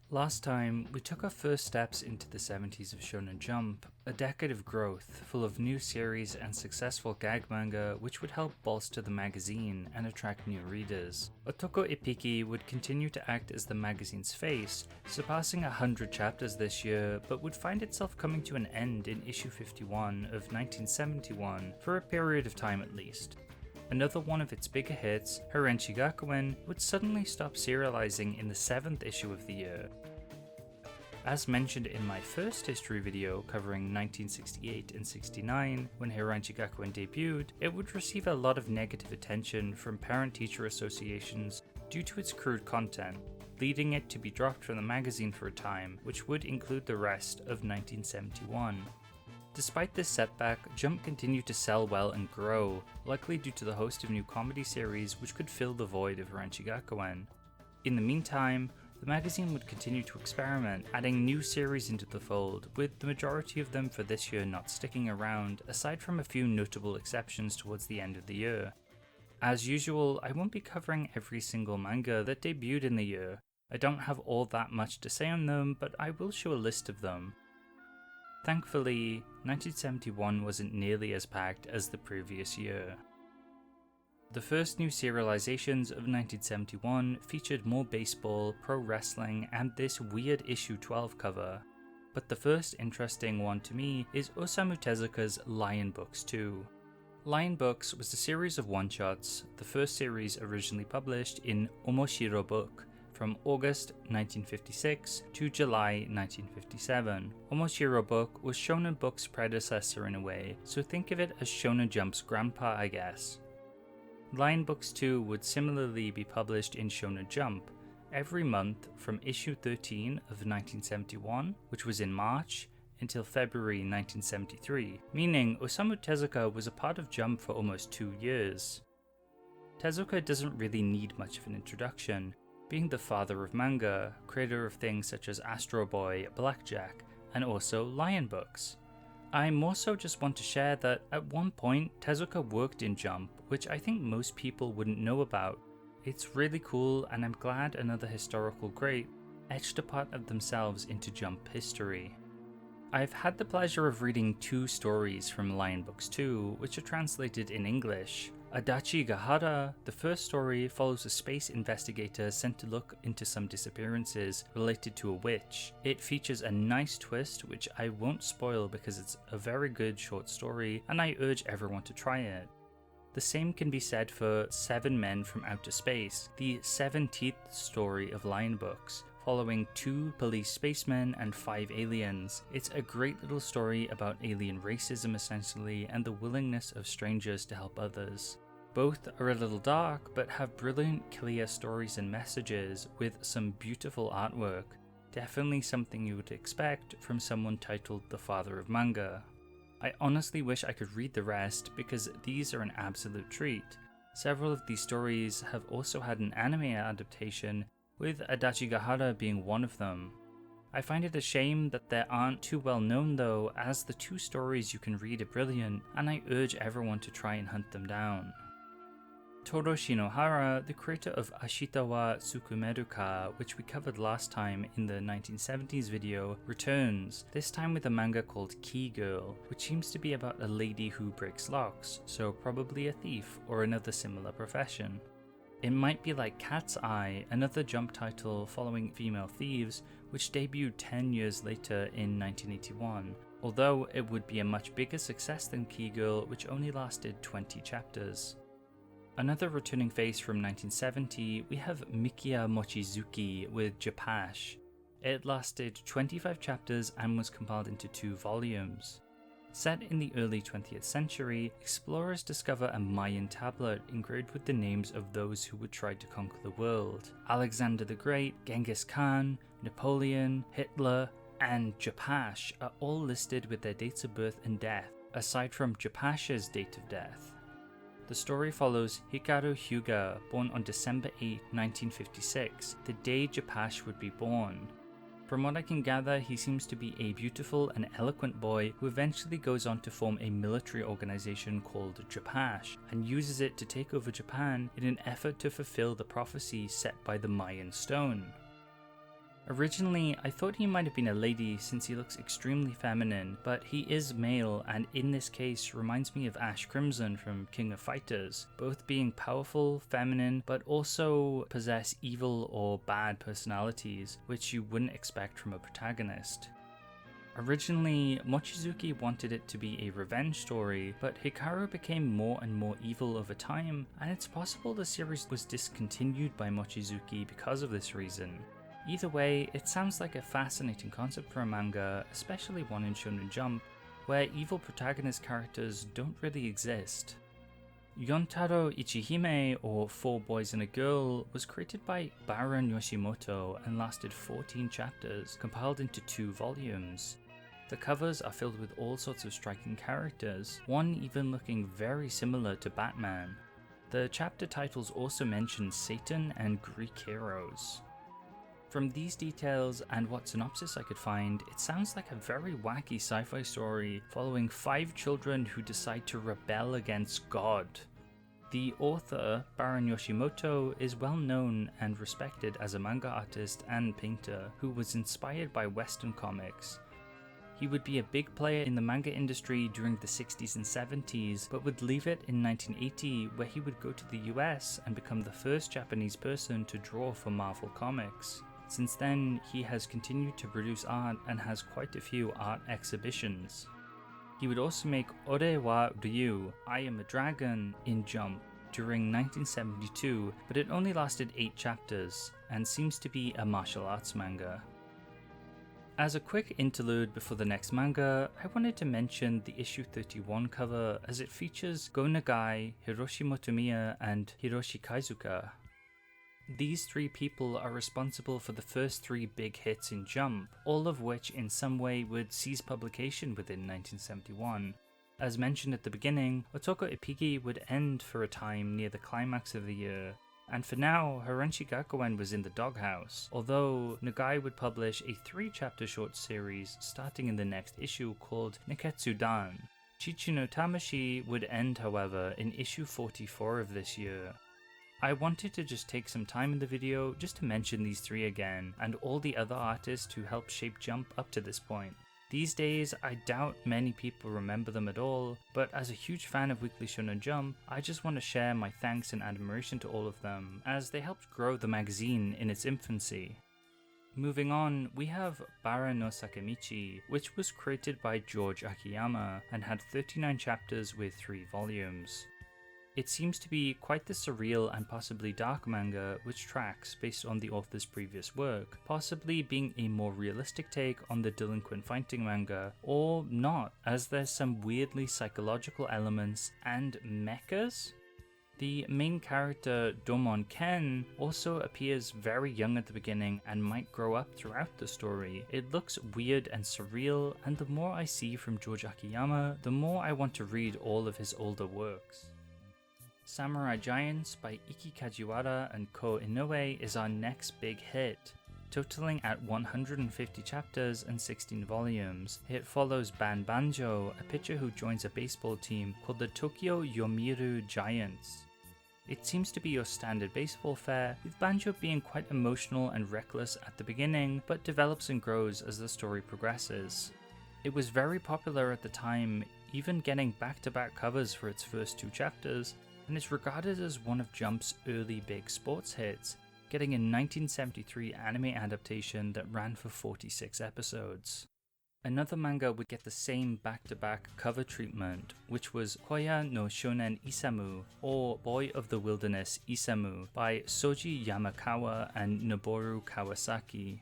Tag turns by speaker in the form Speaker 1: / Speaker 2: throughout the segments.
Speaker 1: Last time, we took our first steps into the 70s of Shonen Jump, a decade of growth, full of new series and successful gag manga which would help bolster the magazine and attract new readers. Otoko Ipiki would continue to act as the magazine's face, surpassing 100 chapters this year, but would find itself coming to an end in issue 51 of 1971, for a period of time at least. Another one of its bigger hits, Harenchi Gakuen, would suddenly stop serializing in the 7th issue of the year. As mentioned in my first history video covering 1968 and 69, when Harenchi Gakuen debuted, it would receive a lot of negative attention from parent-teacher associations due to its crude content, leading it to be dropped from the magazine for a time, which would include the rest of 1971. Despite this setback, Jump continued to sell well and grow, likely due to the host of new comedy series which could fill the void of Harenchi Gakuen. In the meantime, the magazine would continue to experiment, adding new series into the fold, with the majority of them for this year not sticking around, aside from a few notable exceptions towards the end of the year. As usual, I won't be covering every single manga that debuted in the year. I don't have all that much to say on them, but I will show a list of them. Thankfully, 1971 wasn't nearly as packed as the previous year. The first new serializations of 1971 featured more baseball, pro wrestling, and this weird issue 12 cover. But the first interesting one to me is Osamu Tezuka's Lion Books 2. Lion Books was a series of one-shots, the first series originally published in Omoshiro Book, from August 1956 to July 1957. Omoshiro Book was Shonen Book's predecessor in a way, so think of it as Shonen Jump's grandpa, I guess. Lion Books 2 would similarly be published in Shonen Jump every month from issue 13 of 1971, which was in March, until February 1973, meaning Osamu Tezuka was a part of Jump for almost 2 years. Tezuka doesn't really need much of an introduction, being the father of manga, creator of things such as Astro Boy, Blackjack, and also Lion Books. I more so just want to share that at one point Tezuka worked in Jump, which I think most people wouldn't know about. It's really cool, and I'm glad another historical great etched a part of themselves into Jump history. I've had the pleasure of reading 2 stories from Lion Books 2, which are translated in English. Adachi Gahara, the first story, follows a space investigator sent to look into some disappearances related to a witch. It features a nice twist, which I won't spoil because it's a very good short story, and I urge everyone to try it. The same can be said for 7 Men from Outer Space, the 17th story of Lion Books, following 2 police spacemen and 5 aliens. It's a great little story about alien racism essentially, and the willingness of strangers to help others. Both are a little dark, but have brilliant, clear stories and messages with some beautiful artwork. Definitely something you would expect from someone titled the father of manga. I honestly wish I could read the rest because these are an absolute treat. Several of these stories have also had an anime adaptation, with Adachi Gahara being one of them. I find it a shame that they aren't too well known though, as the 2 stories you can read are brilliant, and I urge everyone to try and hunt them down. Toro Shinohara, the creator of Ashita wa Tsukumeru ka, which we covered last time in the 1970s video, returns, this time with a manga called Key Girl, which seems to be about a lady who breaks locks, so probably a thief or another similar profession. It might be like Cat's Eye, another Jump title following female thieves, which debuted 10 years later in 1981, although it would be a much bigger success than Key Girl, which only lasted 20 chapters. Another returning face from 1970, we have Mikiya Mochizuki with Japash. It lasted 25 chapters and was compiled into 2 volumes. Set in the early 20th century, explorers discover a Mayan tablet engraved with the names of those who would try to conquer the world. Alexander the Great, Genghis Khan, Napoleon, Hitler, and Japash are all listed with their dates of birth and death, aside from Japash's date of death. The story follows Hikaru Hyuga, born on December 8, 1956, the day Japash would be born. From what I can gather, he seems to be a beautiful and eloquent boy who eventually goes on to form a military organization called Japash, and uses it to take over Japan in an effort to fulfill the prophecy set by the Mayan stone. Originally, I thought he might have been a lady since he looks extremely feminine, but he is male and in this case reminds me of Ash Crimson from King of Fighters, both being powerful, feminine, but also possess evil or bad personalities, which you wouldn't expect from a protagonist. Originally, Mochizuki wanted it to be a revenge story, but Hikaru became more and more evil over time, and it's possible the series was discontinued by Mochizuki because of this reason. Either way, it sounds like a fascinating concept for a manga, especially one in Shonen Jump, where evil protagonist characters don't really exist. Yontaro Ichihime, or Four Boys and a Girl, was created by Baron Yoshimoto and lasted 14 chapters, compiled into 2 volumes. The covers are filled with all sorts of striking characters, one even looking very similar to Batman. The chapter titles also mention Satan and Greek heroes. From these details and what synopsis I could find, it sounds like a very wacky sci-fi story following 5 children who decide to rebel against God. The author, Baron Yoshimoto, is well known and respected as a manga artist and painter who was inspired by Western comics. He would be a big player in the manga industry during the 60s and 70s, but would leave it in 1980 where he would go to the US and become the first Japanese person to draw for Marvel Comics. Since then, he has continued to produce art and has quite a few art exhibitions. He would also make Ore wa Ryu, I Am a Dragon, in Jump during 1972, but it only lasted 8 chapters, and seems to be a martial arts manga. As a quick interlude before the next manga, I wanted to mention the issue 31 cover as it features Go Nagai, Hiroshi Motomiya, and Hiroshi Kaizuka. These 3 people are responsible for the first 3 big hits in Jump, all of which in some way would cease publication within 1971. As mentioned at the beginning, Otoko Ipigi would end for a time near the climax of the year, and for now, Harenshi Gakuen was in the doghouse, although Nagai would publish a 3-chapter short series starting in the next issue called Neketsudan. Chichi no Tamashi would end, however, in issue 44 of this year. I wanted to just take some time in the video just to mention these 3 again, and all the other artists who helped shape Jump up to this point. These days, I doubt many people remember them at all, but as a huge fan of Weekly Shonen Jump, I just want to share my thanks and admiration to all of them, as they helped grow the magazine in its infancy. Moving on, we have Bara no Sakemichi, which was created by George Akiyama and had 39 chapters with 3 volumes. It seems to be quite the surreal and possibly dark manga which tracks based on the author's previous work, possibly being a more realistic take on the delinquent fighting manga, or not, as there's some weirdly psychological elements and mechas? The main character, Domon Ken, also appears very young at the beginning and might grow up throughout the story. It looks weird and surreal, and the more I see from George Akiyama, the more I want to read all of his older works. Samurai Giants by Iki Kajiwara and Ko Inoue is our next big hit. Totaling at 150 chapters and 16 volumes, it follows Ban Banjo, a pitcher who joins a baseball team called the Tokyo Yomiuri Giants. It seems to be your standard baseball fare, with Banjo being quite emotional and reckless at the beginning, but develops and grows as the story progresses. It was very popular at the time, even getting back-to-back covers for its first 2 chapters, and is regarded as one of Jump's early big sports hits, getting a 1973 anime adaptation that ran for 46 episodes. Another manga would get the same back-to-back cover treatment, which was Koya no Shonen Isamu, or Boy of the Wilderness Isamu, by Soji Yamakawa and Noboru Kawasaki.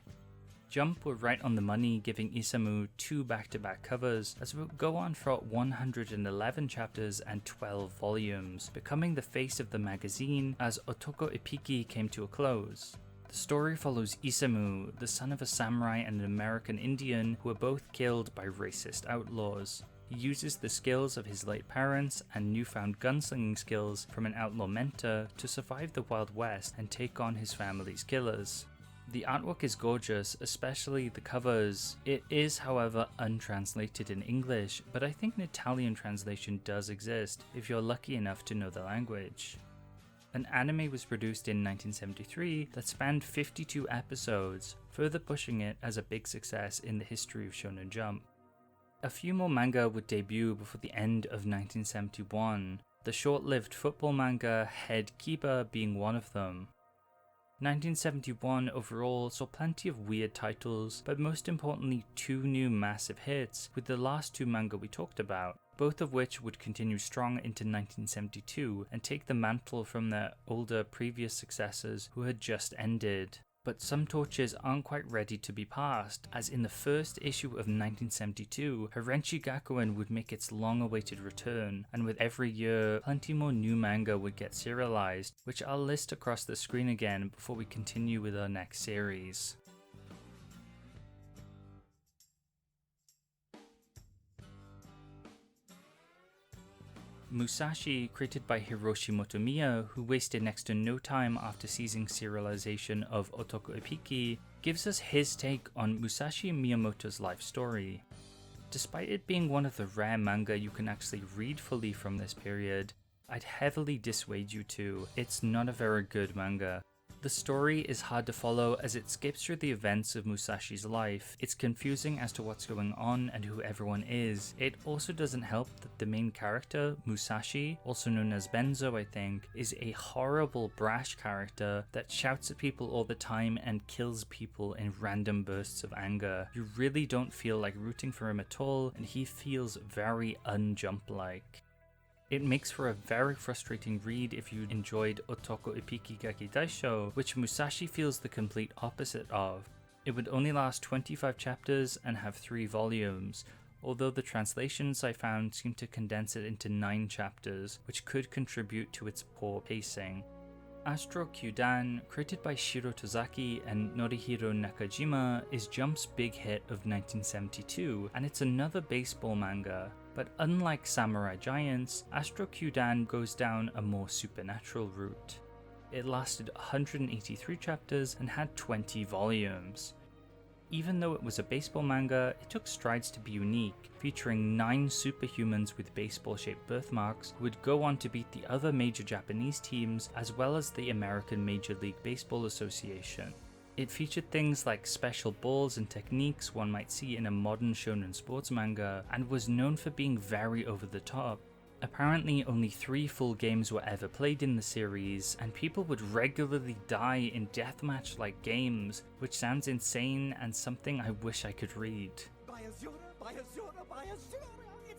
Speaker 1: Jump were right on the money, giving Isamu 2 back-to-back covers, as it would go on for 111 chapters and 12 volumes, becoming the face of the magazine as Otoko Ipiki came to a close. The story follows Isamu, the son of a samurai and an American Indian who were both killed by racist outlaws. He uses the skills of his late parents and newfound gunslinging skills from an outlaw mentor to survive the Wild West and take on his family's killers. The artwork is gorgeous, especially the covers. It is, however, untranslated in English, but I think an Italian translation does exist if you're lucky enough to know the language. An anime was produced in 1973 that spanned 52 episodes, further pushing it as a big success in the history of Shonen Jump. A few more manga would debut before the end of 1971, the short-lived football manga Head Kiba being one of them. 1971 overall saw plenty of weird titles, but most importantly 2 new massive hits, with the last 2 manga we talked about, both of which would continue strong into 1972 and take the mantle from their older previous successors who had just ended. But some torches aren't quite ready to be passed, as in the first issue of 1972, Harenchi Gakuen would make its long-awaited return, and with every year, plenty more new manga would get serialized, which I'll list across the screen again before we continue with our next series. Musashi, created by Hiroshi Motomiya, who wasted next to no time after seizing serialization of Otoko Epiki, gives us his take on Musashi Miyamoto's life story. Despite it being one of the rare manga you can actually read fully from this period, I'd heavily dissuade you to. It's not a very good manga. The story is hard to follow as it skips through the events of Musashi's life. It's confusing as to what's going on and who everyone is. It also doesn't help that the main character, Musashi, also known as Benzo I think, is a horrible brash character that shouts at people all the time and kills people in random bursts of anger. You really don't feel like rooting for him at all, and he feels very un-Jump-like. It makes for a very frustrating read if you enjoyed Otoko Epiki Gaki Daisho, which Musashi feels the complete opposite of. It would only last 25 chapters and have 3 volumes, although the translations I found seem to condense it into 9 chapters, which could contribute to its poor pacing. Astro Kyuudan, created by Shiro Tozaki and Norihiro Nakajima, is Jump's big hit of 1972, and it's another baseball manga. But unlike Samurai Giants, Astro Kyuudan goes down a more supernatural route. It lasted 183 chapters and had 20 volumes. Even though it was a baseball manga, it took strides to be unique, featuring 9 superhumans with baseball-shaped birthmarks who would go on to beat the other major Japanese teams as well as the American Major League Baseball Association. It featured things like special balls and techniques one might see in a modern shonen sports manga, and was known for being very over the top. Apparently only 3 full games were ever played in the series, and people would regularly die in deathmatch-like games, which sounds insane and something I wish I could read.
Speaker 2: It's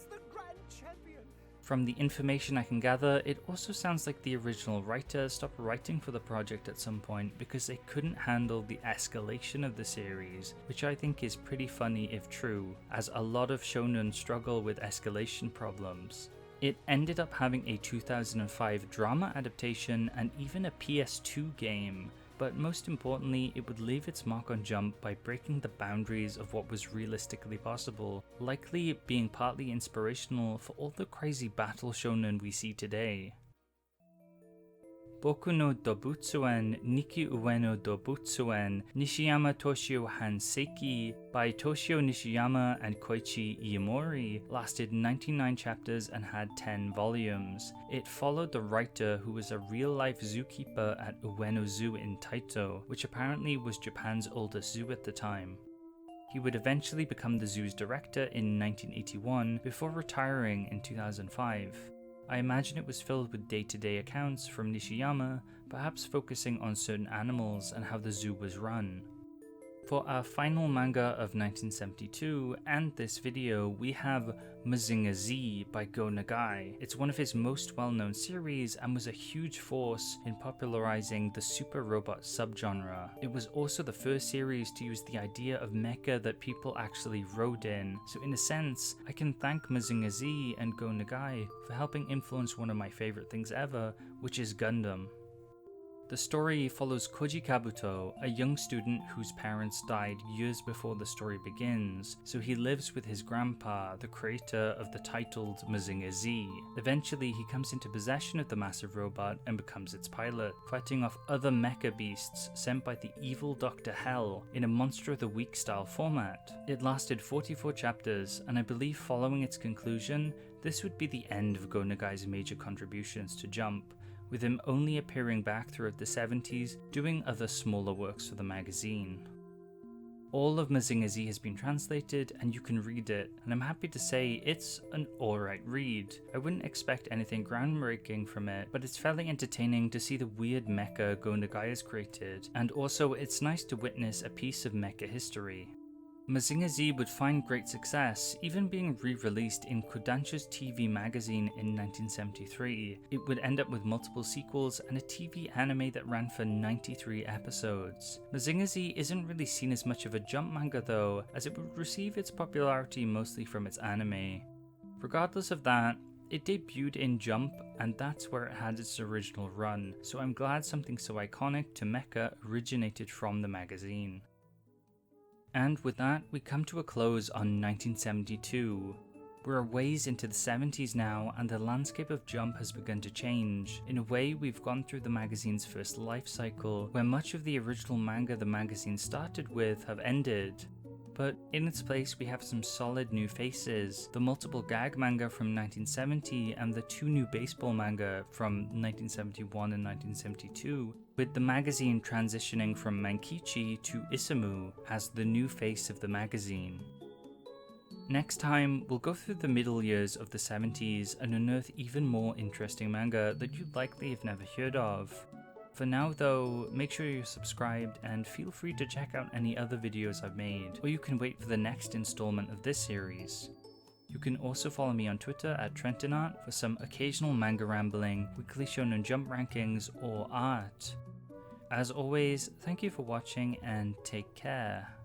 Speaker 2: the grand champion!
Speaker 1: From the information I can gather, it also sounds like the original writer stopped writing for the project at some point because they couldn't handle the escalation of the series, which I think is pretty funny if true, as a lot of shonen struggle with escalation problems. It ended up having a 2005 drama adaptation and even a PS2 game, but most importantly, it would leave its mark on Jump by breaking the boundaries of what was realistically possible, likely being partly inspirational for all the crazy battle shonen we see today. Boku no Dobutsuen Nikki Ueno Dobutsuen Nishiyama Toshio Hanseki by Toshio Nishiyama and Koichi Iemori lasted 99 chapters and had 10 volumes. It followed the writer who was a real-life zookeeper at Ueno Zoo in Taito, which apparently was Japan's oldest zoo at the time. He would eventually become the zoo's director in 1981 before retiring in 2005. I imagine it was filled with day-to-day accounts from Nishiyama, perhaps focusing on certain animals and how the zoo was run. For our final manga of 1972 and this video, we have Mazingazi by Go Nagai. It's one of his most well-known series and was a huge force in popularizing the super robot subgenre. It was also the first series to use the idea of mecha that people actually rode in, so in a sense, I can thank Mazingazi and Go Nagai for helping influence one of my favorite things ever, which is Gundam. The story follows Koji Kabuto, a young student whose parents died years before the story begins, so he lives with his grandpa, the creator of the titled Mazingazi. Eventually, he comes into possession of the massive robot and becomes its pilot, fighting off other mecha beasts sent by the evil Dr. Hell in a Monster of the Week style format. It lasted 44 chapters, and I believe following its conclusion, this would be the end of Go Nagai's major contributions to Jump, with him only appearing back throughout the 70s, doing other smaller works for the magazine. All of Mazingazi has been translated and you can read it, and I'm happy to say it's an alright read. I wouldn't expect anything groundbreaking from it, but it's fairly entertaining to see the weird mecha Go Nagai has created, and also it's nice to witness a piece of mecha history. Mazingazi would find great success, even being re-released in Kodansha's TV magazine in 1973. It would end up with multiple sequels and a TV anime that ran for 93 episodes. Mazingazi isn't really seen as much of a Jump manga though, as it would receive its popularity mostly from its anime. Regardless of that, it debuted in Jump, and that's where it had its original run, so I'm glad something so iconic to mecha originated from the magazine. And with that, we come to a close on 1972. We're a ways into the 70s now, and the landscape of Jump has begun to change. In a way, we've gone through the magazine's first life cycle, where much of the original manga the magazine started with have ended. But in its place, we have some solid new faces, the multiple gag manga from 1970 and the two new baseball manga from 1971 and 1972, with the magazine transitioning from Mankichi to Isamu as the new face of the magazine. Next time, we'll go through the middle years of the 70s and unearth even more interesting manga that you'd likely have never heard of. For now though, make sure you're subscribed and feel free to check out any other videos I've made, or you can wait for the next installment of this series. You can also follow me on Twitter at Trentinart for some occasional manga rambling, weekly Shonen Jump rankings, or art. As always, thank you for watching and take care.